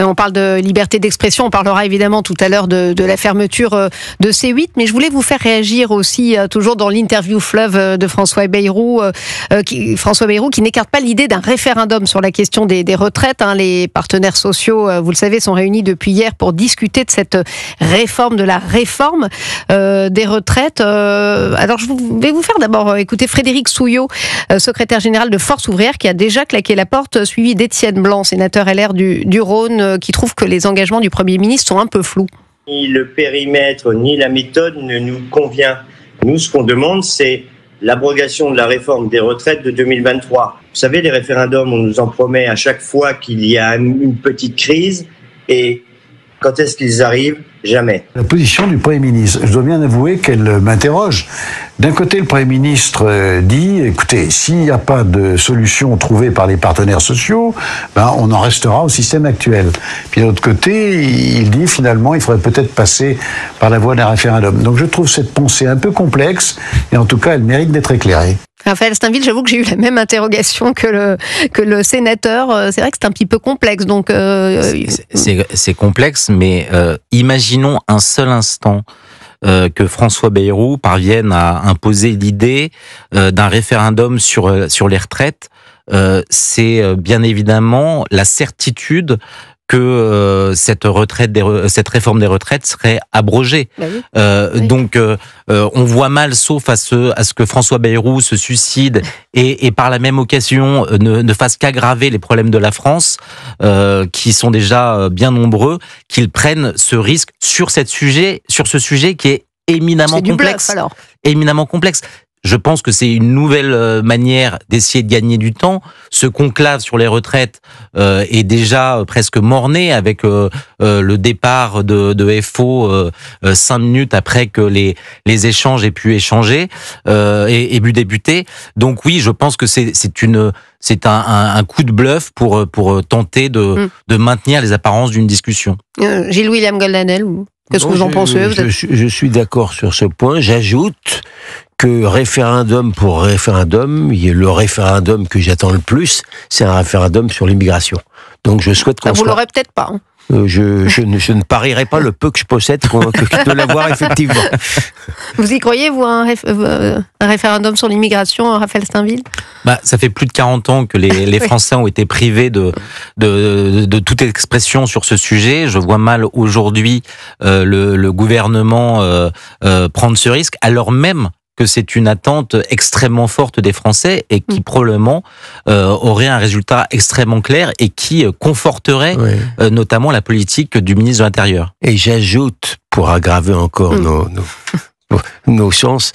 On parle de liberté d'expression, on parlera évidemment tout à l'heure de la fermeture de C8, mais je voulais vous faire réagir aussi, toujours dans l'interview fleuve de François Bayrou, qui n'écarte pas l'idée d'un référendum sur la question des retraites. Les partenaires sociaux, vous le savez, sont réunis depuis hier pour discuter de cette réforme, de la réforme des retraites. Alors je vais vous faire d'abord écouter Frédéric Souillot, secrétaire général de Force ouvrière, qui a déjà claqué la porte, suivi d'Étienne Blanc, sénateur LR du Rhône, qui trouve que les engagements du Premier ministre sont un peu flous. Ni le périmètre, ni la méthode ne nous convient. Nous, ce qu'on demande, c'est l'abrogation de la réforme des retraites de 2023. Vous savez, les référendums, on nous en promet à chaque fois qu'il y a une petite crise. Et quand est-ce qu'ils arrivent ? Jamais. La position du Premier ministre, je dois bien avouer qu'elle m'interroge. D'un côté, le Premier ministre dit, écoutez, s'il n'y a pas de solution trouvée par les partenaires sociaux, on en restera au système actuel. Puis de l'autre côté, il dit finalement, il faudrait peut-être passer par la voie d'un référendum. Donc je trouve cette pensée un peu complexe, et en tout cas, elle mérite d'être éclairée. Raphaël Steinville, j'avoue que j'ai eu la même interrogation que le sénateur. C'est vrai que c'est un petit peu complexe. Donc c'est complexe, mais imaginons un seul instant que François Bayrou parvienne à imposer l'idée d'un référendum sur les retraites. C'est bien évidemment la certitude que cette réforme des retraites serait abrogée. Oui. Donc, on voit mal, sauf à ce que François Bayrou se suicide et par la même occasion ne fasse qu'aggraver les problèmes de la France, qui sont déjà bien nombreux, qu'il prenne ce risque sur ce sujet qui est éminemment complexe. Bluff, alors. Éminemment complexe. Je pense que c'est une nouvelle manière d'essayer de gagner du temps. Ce conclave sur les retraites est déjà presque mort-né avec le départ de FO 5 minutes après que les échanges aient pu échanger et débuter. Donc oui, je pense que c'est un coup de bluff pour tenter de maintenir les apparences d'une discussion. Gilles William Goldanel, qu'est-ce que vous en pensez ? Je suis d'accord sur ce point. J'ajoute que référendum pour référendum, le référendum que j'attends le plus, c'est un référendum sur l'immigration. Donc je souhaite qu'on Vous l'aurez peut-être pas. Je ne parierai pas le peu que je possède de l'avoir effectivement. Vous y croyez, vous, un référendum sur l'immigration, Raphaël Steinville ? Ça fait plus de 40 ans que les Français ont été privés de toute expression sur ce sujet. Je vois mal aujourd'hui le gouvernement prendre ce risque, alors même que c'est une attente extrêmement forte des Français et qui probablement aurait un résultat extrêmement clair et qui conforterait notamment la politique du ministre de l'Intérieur. Et j'ajoute, pour aggraver encore nos chances,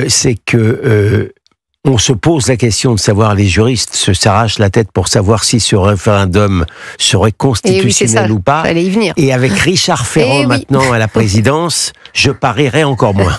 c'est que on se pose la question de savoir, les juristes s'arrachent la tête pour savoir si ce référendum serait constitutionnel ou pas. Fallait y venir. Et avec Richard Ferrand maintenant à la présidence, je parierais encore moins.